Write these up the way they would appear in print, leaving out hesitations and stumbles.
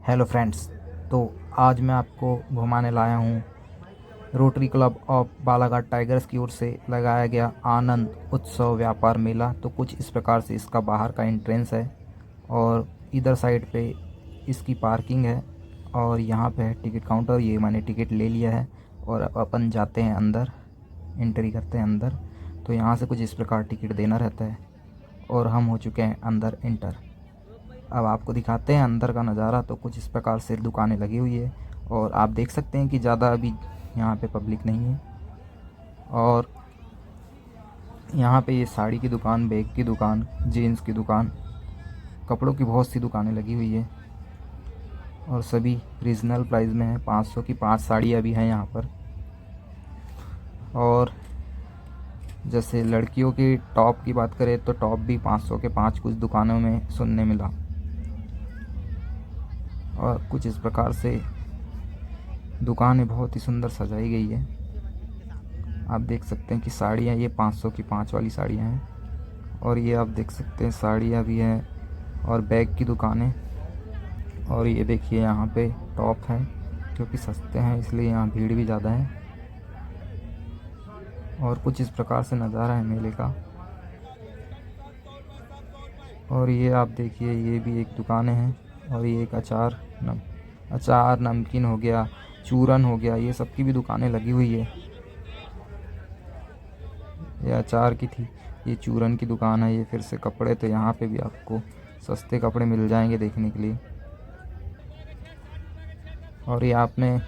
Hello friends. तो आज मैं आपको घुमाने लाया हूँ rotary club of Balaghat tigers की ओर से लगाया गया आनंद उत्सव व्यापार मेला। तो कुछ इस प्रकार से इसका बाहर का एंट्रेंस है और इधर साइड पे इसकी पार्किंग है और यहाँ पे है टिकट काउंटर। ये मैंने टिकट ले लिया है और अब अपन जाते हैं अंदर, एंट्री करते हैं अंदर। तो यहाँ से कुछ इस प्रकार टिकट देना रहता है और हम हो चुके हैं अंदर एंटर। अब आपको दिखाते हैं अंदर का नज़ारा। तो कुछ इस प्रकार से दुकानें लगी हुई है और आप देख सकते हैं कि ज़्यादा अभी यहाँ पे पब्लिक नहीं है। और यहाँ पे ये साड़ी की दुकान, बैग की दुकान, जीन्स की दुकान, कपड़ों की बहुत सी दुकानें लगी हुई है और सभी रीजनल प्राइस में है। 500 की 5 साड़ियाँ भी हैं यहाँ पर। और जैसे लड़कियों की टॉप की बात करें तो टॉप भी 500 के 5 कुछ दुकानों में सुनने मिला। और कुछ इस प्रकार से दुकानें बहुत ही सुंदर सजाई गई है। आप देख सकते हैं कि साड़ियाँ ये 500 की 5 वाली साड़ियाँ हैं और ये आप देख सकते हैं साड़ियाँ भी हैं और बैग की दुकानें। और ये देखिए यहाँ पे टॉप हैं क्योंकि सस्ते हैं इसलिए यहाँ भीड़ भी ज़्यादा है। और कुछ इस प्रकार से नज़ारा है मेले का। और ये आप देखिए ये भी एक दुकानें हैं और ये एक अचार नमकीन हो गया, चूरन हो गया, ये सब की भी दुकानें लगी हुई है। ये अचार की थी, ये चूरन की दुकान है। ये फिर से कपड़े, तो यहाँ पे भी आपको सस्ते कपड़े मिल जाएंगे देखने के लिए। और ये आपने,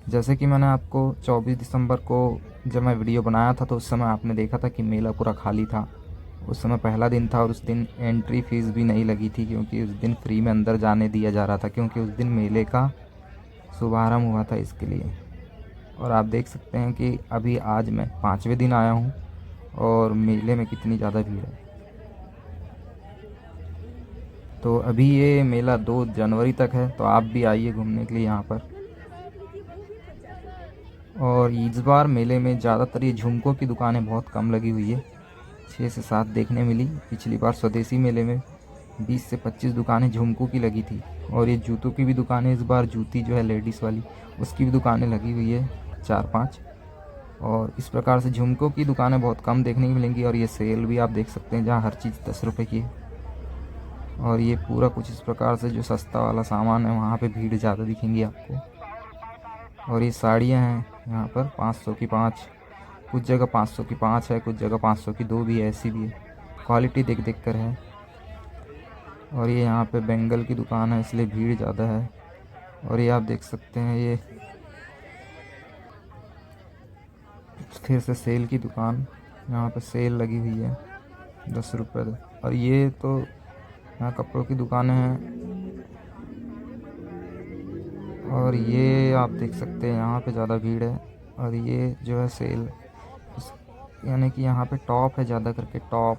जैसे कि मैंने आपको 24 दिसंबर को जब मैं वीडियो बनाया था तो उस समय आपने देखा था कि मेला पूरा खाली था। उस समय पहला दिन था और उस दिन एंट्री फ़ीस भी नहीं लगी थी क्योंकि उस दिन फ्री में अंदर जाने दिया जा रहा था, क्योंकि उस दिन मेले का शुभारंभ हुआ था इसके लिए। और आप देख सकते हैं कि अभी आज मैं 5वें दिन आया हूँ और मेले में कितनी ज़्यादा भीड़ है। तो अभी ये मेला 2 जनवरी तक है, तो आप भी आइए घूमने के लिए यहाँ पर। और इस बार मेले में ज़्यादातर ये झुमकों की दुकानें बहुत कम लगी हुई है, 6 से 7 देखने मिली। पिछली बार स्वदेशी मेले में 20 से 25 दुकानें झुमकों की लगी थी। और ये जूतों की भी दुकानें, इस बार जूती जो है लेडीज़ वाली उसकी भी दुकानें लगी हुई है 4-5। और इस प्रकार से झुमकों की दुकानें बहुत कम देखने को मिलेंगी। और ये सेल भी आप देख सकते हैं जहाँ हर चीज़ 10 रुपये की है। और ये पूरा कुछ इस प्रकार से जो सस्ता वाला सामान है वहाँ पे भीड़ ज़्यादा दिखेंगी आपको। और ये साड़ियाँ हैं यहाँ पर 500 की 5, कुछ जगह 500 की 5 है, कुछ जगह 500 की 2 भी है, ऐसी भी है। क्वालिटी देख देख कर है। और ये यहाँ पे बेंगल की दुकान है इसलिए भीड़ ज़्यादा है। और ये आप देख सकते हैं ये फिर से सेल की दुकान, यहाँ पे सेल लगी हुई है 10 रुपये। और ये तो यहाँ कपड़ों की दुकानें हैं। और ये आप देख सकते हैं यहाँ पे ज़्यादा भीड़ है। और ये जो है सेल, यानी कि यहाँ पे टॉप है ज़्यादा करके, टॉप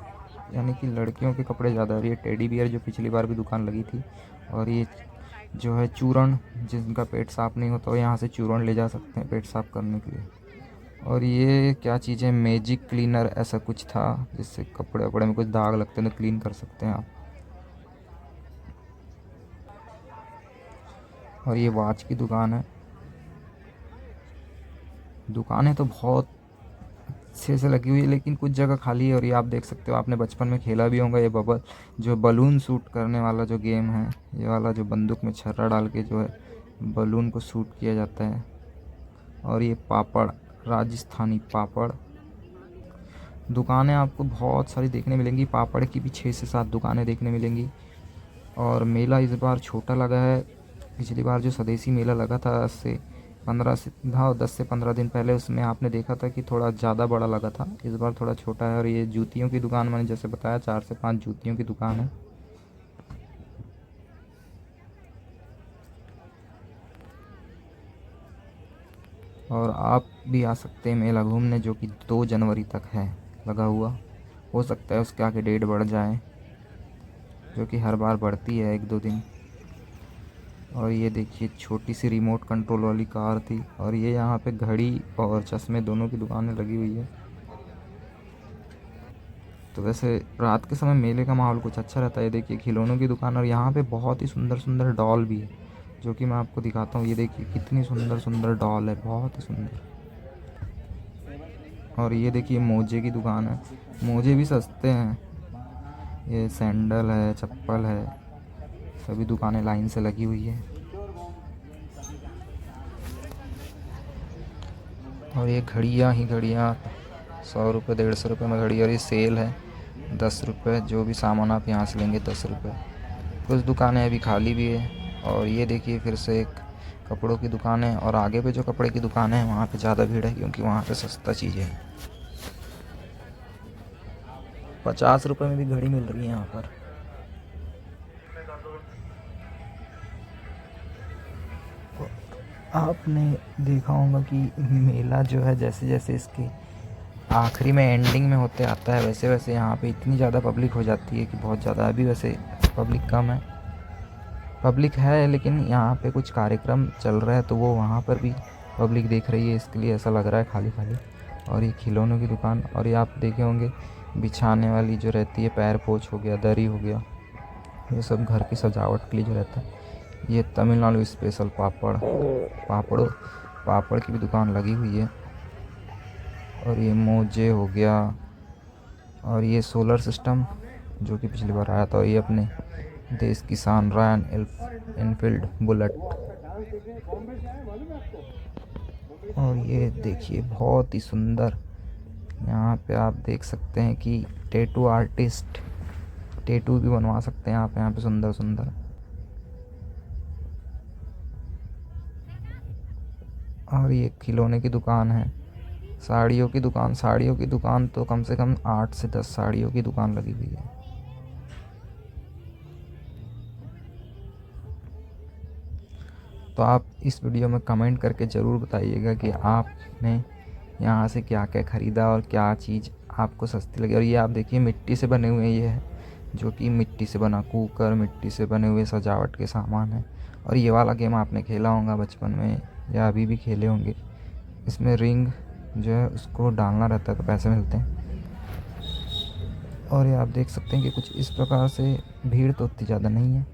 यानी कि लड़कियों के कपड़े ज़्यादा। और ये टेडी बियर जो पिछली बार भी दुकान लगी थी। और ये जो है चूरन, जिनका पेट साफ़ नहीं होता वो यहाँ से चूरन ले जा सकते हैं पेट साफ़ करने के लिए। और ये क्या चीज़ है, मैजिक क्लीनर ऐसा कुछ था जिससे कपड़े वपड़े में कुछ दाग लगते हैं तो क्लीन कर सकते हैं आप। और ये वॉच की दुकान है। दुकानें तो बहुत अच्छे से लगी हुई है लेकिन कुछ जगह खाली है। और ये आप देख सकते हो, आपने बचपन में खेला भी होगा ये जो बलून शूट करने वाला जो गेम है, ये वाला जो बंदूक में छर्रा डाल के जो है बलून को शूट किया जाता है। और ये पापड़, राजस्थानी पापड़ दुकानें आपको बहुत सारी देखने मिलेंगी। पापड़ की भी 6 से 7 दुकानें देखने मिलेंगी। और मेला इस बार छोटा लगा है। पिछली बार जो स्वदेशी मेला लगा था 10 से 15 दिन पहले, उसमें आपने देखा था कि थोड़ा ज़्यादा बड़ा लगा था। इस बार थोड़ा छोटा है। और ये जूतियों की दुकान, मैंने जैसे बताया 4 से 5 जूतियों की दुकान है। और आप भी आ सकते हैं मेला घूमने, जो कि 2 जनवरी तक है लगा हुआ। हो सकता है उसके आगे डेट बढ़ जाए, जो कि हर बार बढ़ती है 1-2 दिन। और ये देखिए छोटी सी रिमोट कंट्रोल वाली कार थी। और ये यहाँ पे घड़ी और चश्मे दोनों की दुकानें लगी हुई है। तो वैसे रात के समय मेले का माहौल कुछ अच्छा रहता है। ये देखिए खिलौनों की दुकान, और यहाँ पे बहुत ही सुंदर सुंदर डॉल भी है, जो कि मैं आपको दिखाता हूँ। ये देखिए कितनी सुंदर सुंदर डॉल है, बहुत ही सुंदर। और ये देखिए मोजे की दुकान है, मोजे भी सस्ते हैं। ये सैंडल है, चप्पल है, सभी दुकानें लाइन से लगी हुई है। और ये घड़ियाँ ही घड़ियाँ, 100 रुपये 150 रुपये में घड़ी। और ये सेल है 10 रुपये, जो भी सामान आप यहाँ से लेंगे 10 रुपये। कुछ दुकानें अभी खाली भी है। और ये देखिए फिर से एक कपड़ों की दुकान है, और आगे पे जो कपड़े की दुकान है वहाँ पे ज़्यादा भीड़ है, क्योंकि वहाँ पे सस्ता चीज़ें हैं। 50 रुपये में भी घड़ी मिल रही है यहाँ पर। आपने देखा होगा कि मेला जो है जैसे जैसे इसके आखिरी में एंडिंग में होते आता है, वैसे वैसे यहाँ पे इतनी ज़्यादा पब्लिक हो जाती है कि बहुत ज़्यादा। अभी वैसे पब्लिक कम है, पब्लिक है, लेकिन यहाँ पे कुछ कार्यक्रम चल रहा है तो वो वहाँ पर भी पब्लिक देख रही है, इसके लिए ऐसा लग रहा है खाली खाली। और ये खिलौनों की दुकान, और ये आप देखे होंगे बिछाने वाली जो रहती है, पैर पोछ हो गया, दरी हो गया, ये सब घर की सजावट के लिए जो रहता है। ये तमिलनाडु स्पेशल पापड़ की भी दुकान लगी हुई है। और ये मोजे हो गया, और ये सोलर सिस्टम जो कि पिछली बार आया था। और ये अपने देश की शान रॉयल एनफील्ड बुलेट। और ये देखिए बहुत ही सुंदर, यहाँ पे आप देख सकते हैं कि टैटू आर्टिस्ट टैटू भी बनवा सकते हैं आप यहाँ पे सुंदर सुंदर। और ये खिलौने की दुकान है, साड़ियों की दुकान तो कम से कम 8 से 10 साड़ियों की दुकान लगी हुई है। तो आप इस वीडियो में कमेंट करके ज़रूर बताइएगा कि आपने यहाँ से क्या क्या ख़रीदा और क्या चीज़ आपको सस्ती लगी। और ये आप देखिए मिट्टी से बने हुए ये है, जो कि मिट्टी से बना कुकर, मिट्टी से बने हुए सजावट के सामान है। और ये वाला गेम आपने खेला होगा बचपन में या अभी भी खेले होंगे, इसमें रिंग जो है उसको डालना रहता है तो पैसे मिलते हैं। और ये आप देख सकते हैं कि कुछ इस प्रकार से भीड़ तो उतनी ज़्यादा नहीं है।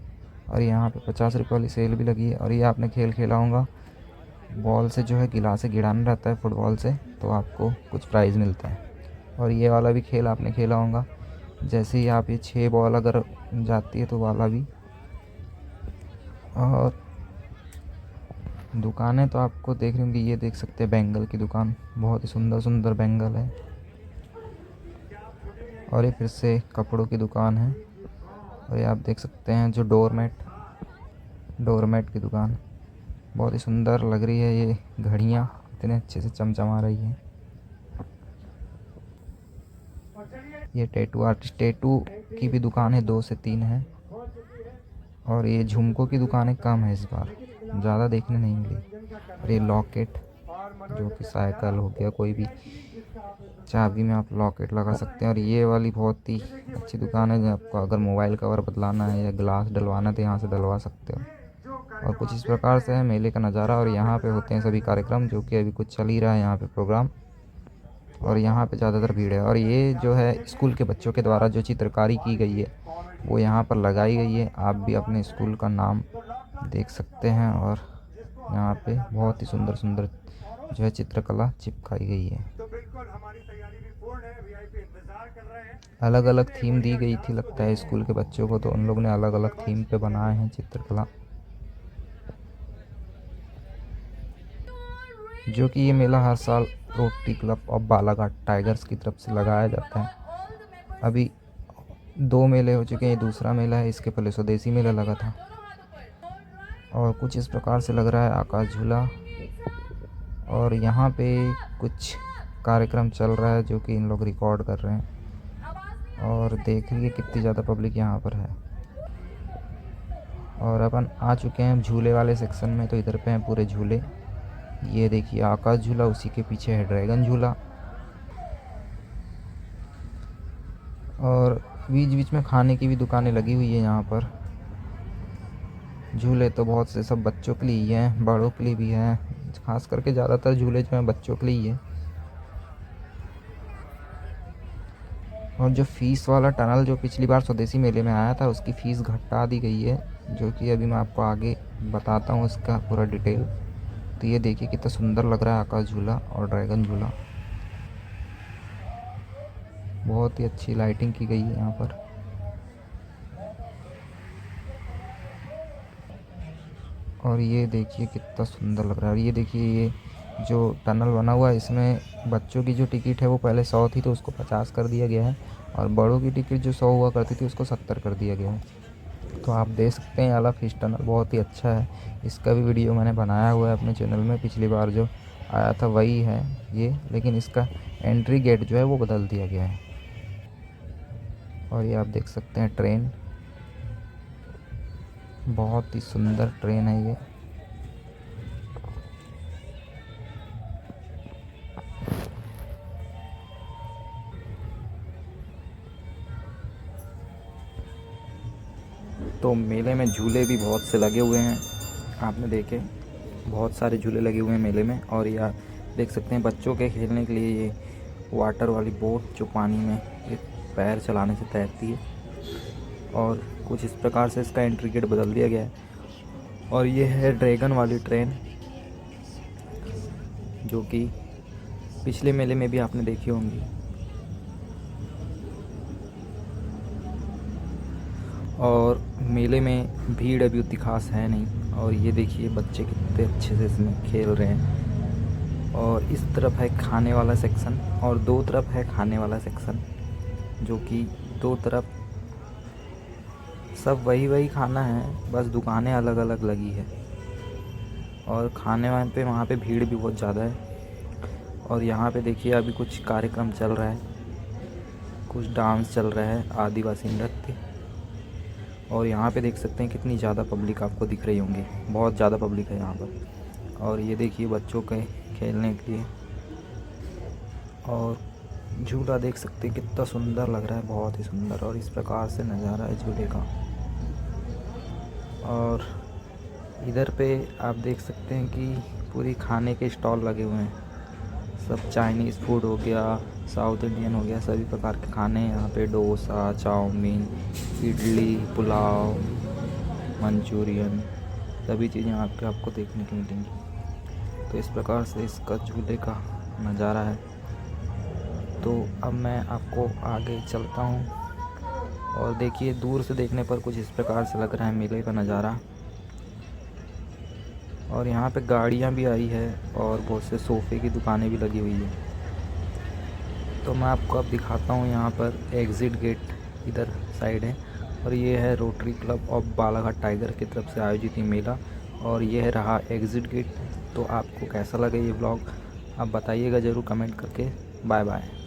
और यहाँ पे 50 रुपये वाली सेल भी लगी है। और ये आपने खेल खेला होगा, बॉल से जो है गिलास गिराना रहता है फुटबॉल से, तो आपको कुछ प्राइज़ मिलता है। और ये वाला भी खेल आपने खेला होगा, जैसे ही आप ये 6 बॉल अगर जाती है तो वाला भी। और दुकानें तो आपको देख रही होंगी, ये देख सकते हैं बैंगल की दुकान, बहुत ही सुंदर सुंदर बैंगल है। और ये फिर से कपड़ों की दुकान है। और ये आप देख सकते हैं जो डोरमेट की दुकान, बहुत ही सुंदर लग रही है। ये घड़ियाँ इतने अच्छे से चमचमा रही हैं। ये टैटू आर्टिस्ट टैटू की भी दुकान है, 2 से 3 है। और ये झुमकों की दुकानें कम है, इस बार ज़्यादा देखने नहीं मिली। और ये लॉकेट, जो कि साइकिल हो गया, कोई भी चाबी में आप लॉकेट लगा सकते हैं। और ये वाली बहुत ही अच्छी दुकान है, जो आपको अगर मोबाइल कवर बदलाना है या ग्लास डलवाना है तो यहाँ से डलवा सकते हो। और कुछ इस प्रकार से है मेले का नज़ारा। और यहाँ पे होते हैं सभी कार्यक्रम, जो कि अभी कुछ चल ही रहा है यहाँ पे प्रोग्राम। और यहाँ पे ज़्यादातर भीड़ है। और ये जो है स्कूल के बच्चों के द्वारा जो चित्रकारी की गई है वो यहाँ पर लगाई गई है। आप भी अपने स्कूल का नाम देख सकते हैं। और यहाँ पे बहुत ही सुंदर सुंदर जो है चित्रकला चिपकाई गई है। अलग अलग थीम दी गई थी लगता है स्कूल के बच्चों को, तो उन लोगों ने अलग अलग थीम पे बनाए हैं चित्रकला। जो कि ये मेला हर साल rotary club of Balaghat tigers की तरफ से लगाया जाता है। अभी 2 मेले हो चुके हैं, ये दूसरा मेला है, इसके पहले स्वदेशी मेला लगा था। और कुछ इस प्रकार से लग रहा है आकाश झूला। और यहाँ पे कुछ कार्यक्रम चल रहा है, जो कि इन लोग रिकॉर्ड कर रहे हैं। और देखिए कितनी ज़्यादा पब्लिक यहाँ पर है। और अपन आ चुके हैं झूले वाले सेक्शन में, तो इधर पे हैं पूरे झूले। ये देखिए आकाश झूला, उसी के पीछे है ड्रैगन झूला। और बीच बीच में खाने की भी दुकानें लगी हुई है यहाँ पर। झूले तो बहुत से सब बच्चों के लिए ही हैं, बड़ों के लिए भी हैं, खास करके ज़्यादातर झूले जो हैं बच्चों के लिए ही है। और जो फ़ीस वाला टनल जो पिछली बार स्वदेशी मेले में आया था उसकी फ़ीस घटा दी गई है, जो कि अभी मैं आपको आगे बताता हूँ इसका पूरा डिटेल। तो ये देखिए कितना सुंदर लग रहा है आकाश झूला और ड्रैगन झूला। बहुत ही अच्छी लाइटिंग की गई है यहाँ पर। और ये देखिए कितना सुंदर लग रहा है। और ये देखिए ये जो टनल बना हुआ है इसमें बच्चों की जो टिकट है वो पहले 100 थी तो उसको 50 कर दिया गया है, और बड़ों की टिकट जो 100 हुआ करती थी उसको 70 कर दिया गया है। तो आप देख सकते हैं आला फिश टनल बहुत ही अच्छा है। इसका भी वीडियो मैंने बनाया हुआ है अपने चैनल में, पिछली बार जो आया था वही है ये, लेकिन इसका एंट्री गेट जो है वो बदल दिया गया है। और ये आप देख सकते हैं ट्रेन, बहुत ही सुंदर ट्रेन है ये। तो मेले में झूले भी बहुत से लगे हुए हैं, आपने देखे बहुत सारे झूले लगे हुए हैं मेले में। और ये आप देख सकते हैं बच्चों के खेलने के लिए ये वाटर वाली बोट जो पानी में एक पैर चलाने से तैरती है, और कुछ इस प्रकार से इसका एंट्री गेट बदल दिया गया है। और ये है ड्रैगन वाली ट्रेन, जो कि पिछले मेले में भी आपने देखी होंगी। और मेले में भीड़ अभी उतनी खास है नहीं। और ये देखिए बच्चे कितने अच्छे से इसमें खेल रहे हैं। और इस तरफ है खाने वाला सेक्शन और दो तरफ है खाने वाला सेक्शन, जो कि दो तरफ सब वही खाना है, बस दुकानें अलग अलग लगी है। और खाने पे वहाँ पे भीड़ भी बहुत ज़्यादा है। और यहाँ पे देखिए अभी कुछ कार्यक्रम चल रहा है, कुछ डांस चल रहा है, आदिवासी नृत्य। और यहाँ पे देख सकते हैं कितनी ज़्यादा पब्लिक आपको दिख रही होंगी, बहुत ज़्यादा पब्लिक है यहाँ पर। और ये देखिए बच्चों के खेलने के लिए, और झूला देख सकते हैं कितना सुंदर लग रहा है, बहुत ही सुंदर। और इस प्रकार से नज़ारा है झूले का। और इधर पे आप देख सकते हैं कि पूरी खाने के स्टॉल लगे हुए हैं, सब चाइनीज़ फूड हो गया, साउथ इंडियन हो गया, सभी प्रकार के खाने हैं यहाँ पे। डोसा, चाउमीन, इडली, पुलाव, मंचूरियन, सभी चीज़ें आपको देखने को मिलेंगी। तो इस प्रकार से इसका झूले का नज़ारा है। तो अब मैं आपको आगे चलता हूँ, और देखिए दूर से देखने पर कुछ इस प्रकार से लग रहा है मेले का नज़ारा। और यहाँ पे गाड़ियाँ भी आई है और बहुत से सोफ़े की दुकानें भी लगी हुई है। तो मैं आपको अब दिखाता हूँ, यहाँ पर एग्ज़िट गेट इधर साइड है, और ये है rotary club of Balaghat tiger की तरफ से आयोजित ये मेला, और ये है रहा एग्ज़िट गेट। तो आपको कैसा लगा ये ब्लॉग आप बताइएगा ज़रूर कमेंट करके। Bye bye.